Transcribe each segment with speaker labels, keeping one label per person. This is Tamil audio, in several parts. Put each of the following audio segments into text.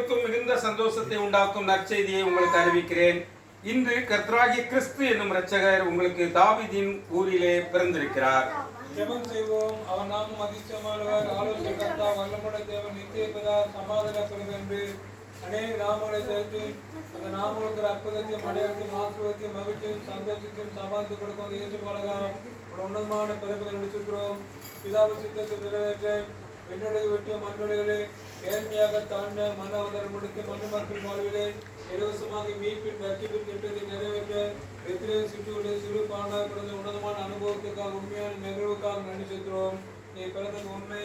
Speaker 1: அனைவருக்கும் மிகுந்த சந்தோஷத்தை உண்டாக்கும் நற்செய்தியை உங்களுக்கு அறிவிக்கிறேன். இன்று கர்த்தராகிய கிறிஸ்து என்னும் இரட்சகர் உங்களுக்கு தாவீதின் ஊரிலே பிறந்திருக்கிறார்.
Speaker 2: ஜெபம் செய்வோம். அவர் நாமம் அதிசயமானவர், ஆலோசனை கர்த்தா, வல்லமுள்ள தேவன், நித்திய பிதா, சமாதான பிரபு என்று அநேக நாமங்களை சேர்த்து அந்த நாமங்களுக்கு அற்புதத்தையும் அடையாளத்தையும் ஆசீர்வாதத்தையும் மகிழ்ச்சியும் சந்தோஷத்தையும் சமாளித்து கொடுக்கும் இயேசு பாலகம் உன்னதமான பிறப்புகள் நடிச்சிருக்கிறோம். பிதாவு சித்தத்தை நிறைவேற்ற என்னுடைய வெற்றிய மண்ணுடைகளே ஏழ்மையாக தாழ்ந்த மன அவதாரம் கொடுத்து மண்ணு மக்கள் வாழ்விலே இலவசமாக மீட்பின் ரட்சிப்பின் திட்டத்தை நிறைவேற்ற வெற்றியை சுற்றியுள்ள சிறு பாண்டாக பிறந்த உன்னதமான அனுபவத்துக்காக உண்மையான நிகழ்வுக்காக நன்றி செலுத்துகிறோம். நீ பிறந்த உண்மை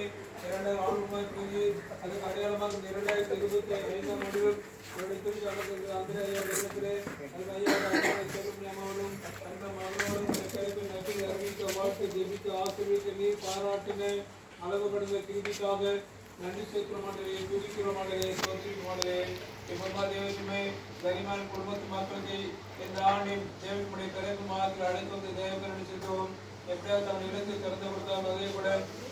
Speaker 2: 2 ஆண்டுமாய் புரிஞ்சு அதுக்கு அடையாளமாக 2025 ஆண்டில் என்னுடைய திருச்சி நடக்கிறது அந்த இடத்திலே அது ஐயாவோடும் அந்த மகனோடும் கருத்து நன்றி அறிவிக்க வாழ்த்து ஜெபித்து ஆசீர்வதித்து நீ பாராட்டின அளவு கடந்த கிருதிக்காக நன்றி செலுத்த மாட்டேன், துதிக்கிற மாட்டேன், சோதிக்க மாட்டேன். இப்போமா தேவனுமே கரிமான குடும்பத்து மக்களுக்கு இந்த ஆண்டின் தேவனுடைய பிறகு மாதத்தில் அழைத்து வந்து தேவகரணி சென்றோம். எப்படியாவது தன் இடத்தை திறந்து கொடுத்தால் அதே கூட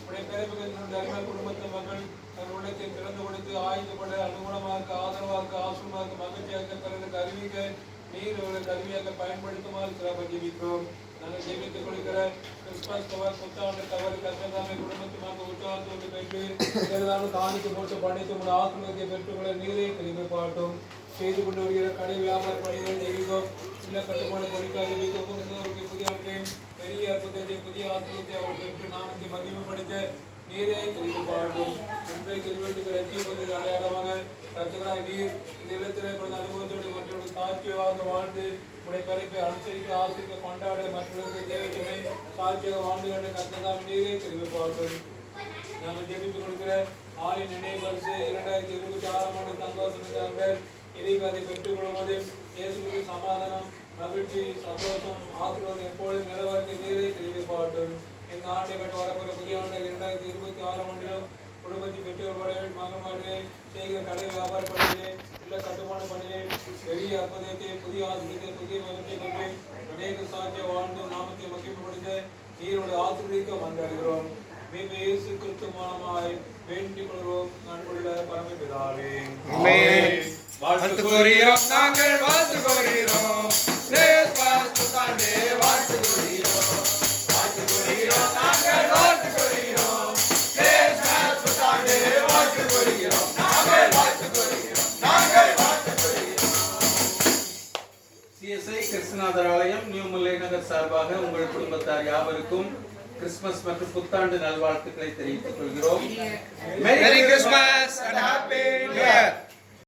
Speaker 2: உடைய பிறப்புகள் கரிமான குடும்பத்து மக்கள் தன் உள்ளத்தை திறந்து கொடுத்து ஆயுதப்பட அனுகுணமாக ஆதரவாக ஆசிரமாக மகிழ்ச்சியாக பிறருக்கு அறிவிக்க நீர் அவர்களுக்கு அறிவியாக பயன்படுத்துமாறு சிறப்பாக ஜெபிக்கிறோம். நாங்கள் ஜெபித்துக் கொடுக்கிற கிறிஸ்துமஸ் கவர் புத்தாண்டு தவறு கத்ததாமை குடும்பத்துமாக உற்சாகத்தோடு பெற்று ஏதாவது காணிக்கு போட்டு படைத்து உங்கள் ஆத்மத்தை பெற்றுக்கொள்ள நீரே திரும்பி பாட்டும் செய்து கொண்டு வருகிற கடை வியாபார பணிகள் ஜெயிக்கும் சில கட்டுப்பாடு பொறிக்காக ஜெயிக்கும் புதிய பெரிய அற்புதத்தை புதிய ஆத்மத்தை அவர் பெற்று நாமத்தை மகிமைப்படுத்த நீரே திரும்பி பாட்டும் இன்றைக்கு இருவருக்கு ரட்சிப்பதற்கு அடையாளமாக ரட்சகராய் நீர் இந்த இல்லத்திலே பிறந்த அனுபவத்தோடு மற்றவர்கள் சாட்சியாக வாழ்ந்து உடைய பிறப்பை அனுசரிக்க ஆசிரிக்க கொண்டாட மற்றவர்களுக்கு தேவையை சாட்சியாக வாழ்ந்து கொண்டு கத்ததாம் நீரே திரும்பி பார்ப்போம். நாங்கள் ஜெபித்துக் கொடுக்கிற ஆளின் நினைவு பரிசு 2026 ஆண்டு சந்தோஷம் இறைவதை பெற்றுக் கொள்வது இயேசுவுக்கு சமாதானம் மகிழ்ச்சி சந்தோஷம் ஆசீர்வாதம் எப்பொழுதும் நிலவரத்தை நீரே திரும்பி பார்ப்போம். இந்த ஆண்டை கட்டு வரப்போற புதிய ஆண்டு 2026 ஆண்டிலும் குடும்பத்தை பெற்றோர் படைகள் மகன்மார்களே செய்கிற கடை வியாபார பணிகளே இல்ல கட்டுமான பணிகளே பெரிய அற்புதத்தை புதிய ஆசிரியத்தை புதிய மகிழ்ச்சியை கொண்டு அநேக சாட்சிய வாழ்ந்து நாமத்தை மகிமைப்படுத்த நீரோட ஆசிரியக்க வந்திருக்கிறோம். மீண்டும் இயேசு கிறிஸ்து மூலமாய் வேண்டிக் கொள்கிறோம். அன்புள்ள பரமபிதாவே
Speaker 1: வாழ்த்து கூறுகிறோம், நாங்கள் வாழ்த்து கூறுகிறோம். வாழ்த்து கூறுகிறோம், வாழ்த்து கூறுகிறோம், நாங்கள் வாழ்த்து கூறுகிறோம். வாழ்த்து கூறுகிறோம், நாங்கள் வாழ்த்து கூறுகிறோம், நாங்கள் வாழ்த்து கூறுகிறோம். CSI கிருஷ்ணநாதர் ஆலயம் நியூ முல்லை நகர் சார்பாக உங்கள் குடும்பத்தார் யாவருக்கும் கிறிஸ்துமஸ் மற்றும் புத்தாண்டு நல்வாழ்த்துக்களை தெரிவித்துக் கொள்கிறோம்.
Speaker 3: Merry Christmas and Happy New Year.